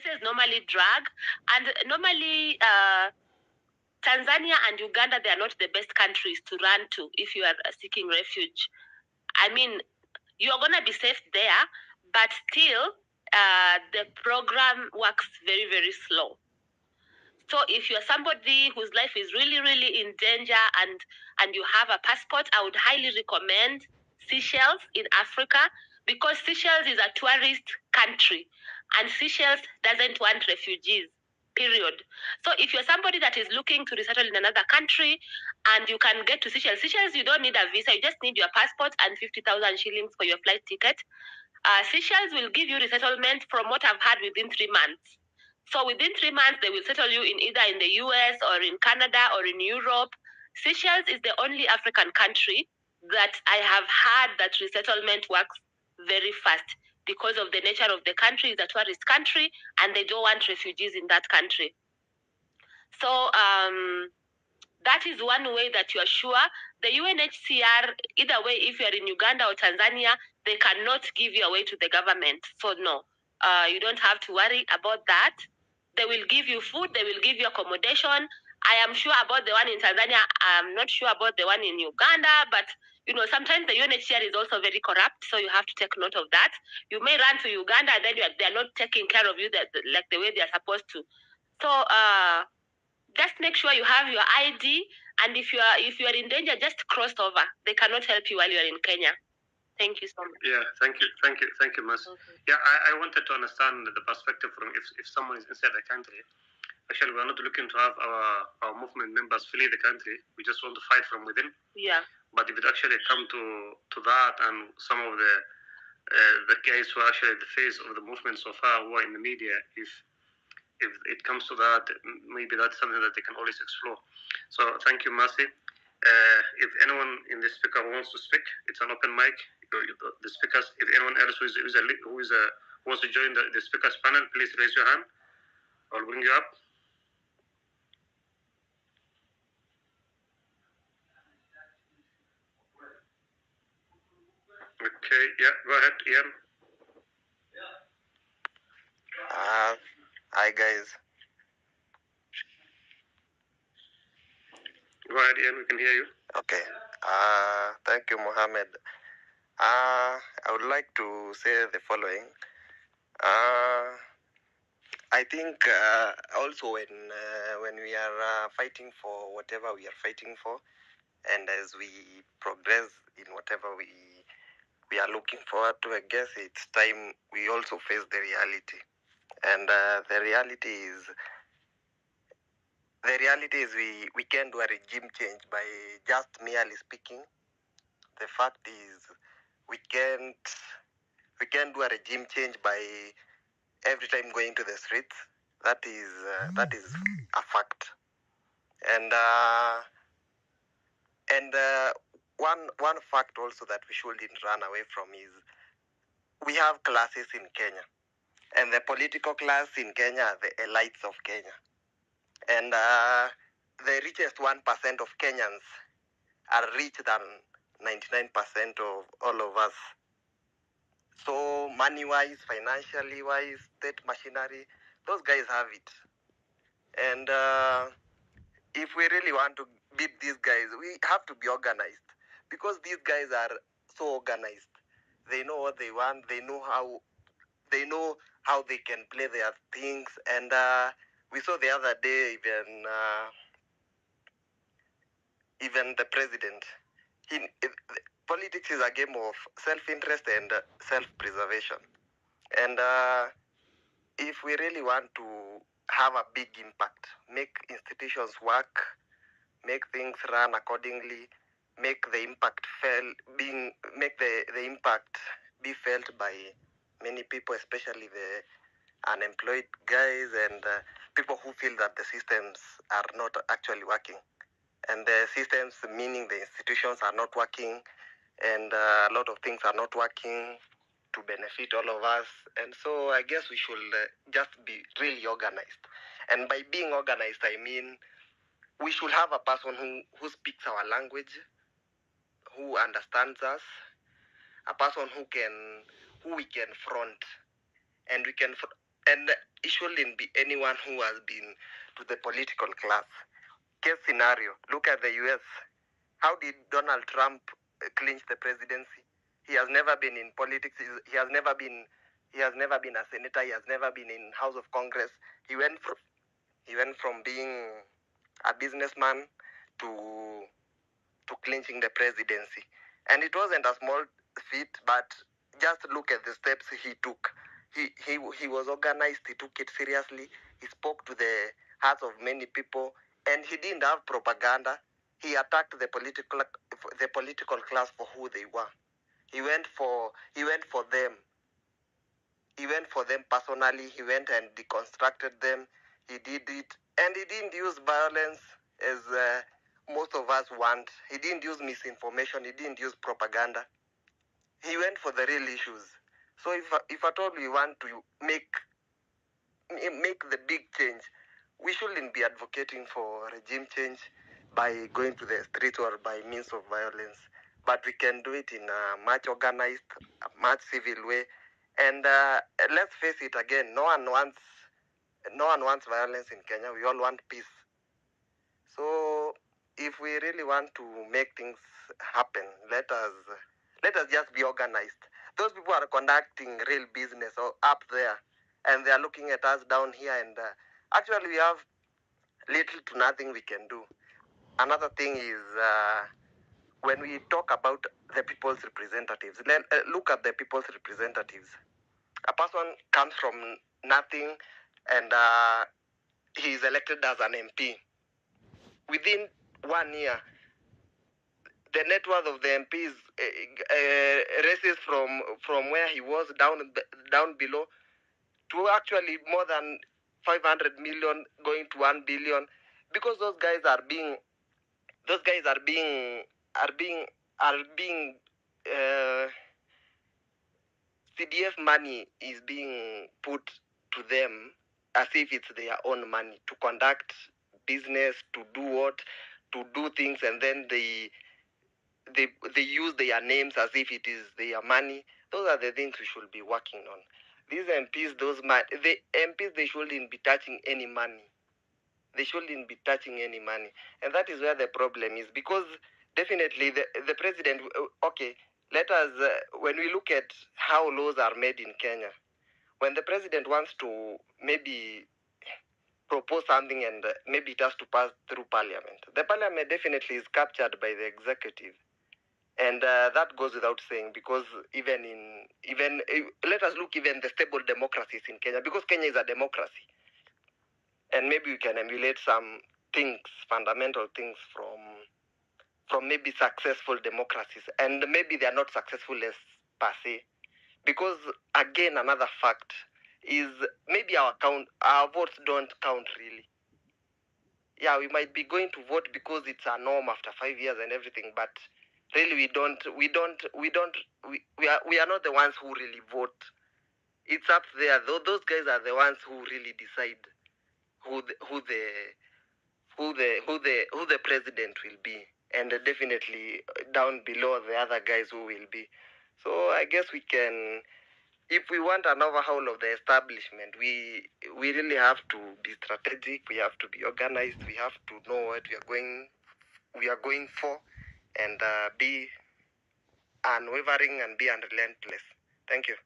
cases normally drag, and normally Tanzania and Uganda, they are not the best countries to run to if you are seeking refuge. I mean, you're going to be safe there, but still, the program works very, very slow. So if you're somebody whose life is really, really in danger and you have a passport, I would highly recommend Seychelles in Africa, because Seychelles is a tourist country and Seychelles doesn't want refugees, period. So if you're somebody that is looking to resettle in another country and you can get to Seychelles, you don't need a visa, you just need your passport and 50,000 shillings for your flight ticket. Seychelles will give you resettlement, from what I've had, within 3 months. So within 3 months, they will settle you in either in the US or in Canada or in Europe. Seychelles is the only African country that I have had that resettlement works very fast, because of the nature of the country. It's a tourist country and they don't want refugees in that country. So that is one way that you are sure. The UNHCR, either way, if you are in Uganda or Tanzania, they cannot give you away to the government. So no, you don't have to worry about that. They will give you food, they will give you accommodation. I am sure about the one in Tanzania. I'm not sure about the one in Uganda, but sometimes the UNHCR is also very corrupt, so you have to take note of that. You may run to Uganda and then they're not taking care of you like the way they're supposed to. So just make sure you have your ID, and if you are in danger, just cross over. They cannot help you while you are in Kenya. Thank you so much. Yeah, thank you, Mercy. Okay. Yeah, I wanted to understand the perspective from if someone is inside the country. Actually, we are not looking to have our movement members flee the country. We just want to fight from within. Yeah. But if it actually come to that, and some of the guys who are actually the face of the movement so far, who are in the media, if it comes to that, maybe that's something that they can always explore. So thank you, Mercy. If anyone in the speaker wants to speak, it's an open mic. The speakers, if anyone else who wants to join the speakers panel, please raise your hand. I'll bring you up. Okay, yeah, go ahead, Ian. Hi guys. Go ahead, Ian, we can hear you. Okay. Thank you, Mohammed. I would like to say the following. I think also when we are fighting for whatever we are fighting for, and as we progress in whatever we are looking forward to, I guess it's time we also face the reality. And the reality is we can't do a regime change by just merely speaking. The fact is we can't do a regime change by every time going to the streets. That is a fact. And one fact also that we shouldn't run away from is we have classes in Kenya, and the political class in Kenya are the elites of Kenya, and the richest 1% of Kenyans are richer than 99% of all of us. So money-wise, financially-wise, state machinery, those guys have it. And if we really want to beat these guys, we have to be organized, because these guys are so organized. They know what they want. They know how they can play their things. And we saw the other day even the president. Politics is a game of self-interest and self-preservation. And if we really want to have a big impact, make institutions work, make things run accordingly, make the impact be felt by many people, especially the unemployed guys and people who feel that the systems are not actually working. And the systems, meaning the institutions, are not working, and a lot of things are not working to benefit all of us. And so I guess we should just be really organized. And by being organized, I mean we should have a person who speaks our language, who understands us, a person who we can front, and And it shouldn't be anyone who has been to the political class. Case scenario, look at the US. How did Donald Trump clinch the presidency? He has never been in politics. He has never been a senator. He has never been in House of Congress. He went from being a businessman to clinching the presidency. And it wasn't a small feat, but just look at the steps he took. He was organized. He took it seriously. He spoke to the hearts of many people, and he didn't have propaganda. He attacked the political class for who they were. He went for them. He went for them personally. He went and deconstructed them. He did it, and he didn't use violence as most of us want. He didn't use misinformation. He didn't use propaganda. He went for the real issues. So if at all we want to make the big change, we shouldn't be advocating for regime change by going to the streets or by means of violence. But we can do it in a much organized, a much civil way. And let's face it again, no one wants violence in Kenya. We all want peace. So if we really want to make things happen, let us just be organized. Those people are conducting real business up there, and they are looking at us down here, and actually we have little to nothing we can do. Another thing is when we talk about the people's representatives, look at the people's representatives. A person comes from nothing, and he is elected as an MP. Within 1 year, the net worth of the MP raises from where he was down below to actually more than 500 million, going to 1 billion, because those guys are being CDF money is being put to them as if it's their own money to conduct business, to do things, and then they use their names as if it is their money. Those are the things we should be working on. These MPs, they shouldn't be touching any money. They shouldn't be touching any money. And that is where the problem is, because definitely the president, okay, let us, when we look at how laws are made in Kenya, when the president wants to maybe propose something and maybe it has to pass through parliament, the parliament definitely is captured by the executive. And that goes without saying, because even let us look even the stable democracies in Kenya, because Kenya is a democracy. And maybe we can emulate some things, fundamental things from maybe successful democracies. And maybe they are not successful as per se. Because again, another fact is maybe our votes don't count really. Yeah, we might be going to vote because it's a norm after 5 years and everything, but really we are not the ones who really vote. It's up there. Those guys are the ones who really decide who the president will be, and definitely down below the other guys who will be. So I guess we can, if we want an overhaul of the establishment, we really have to be strategic. We have to be organized. We have to know what we are going for, and be unwavering and be unrelentless. Thank you.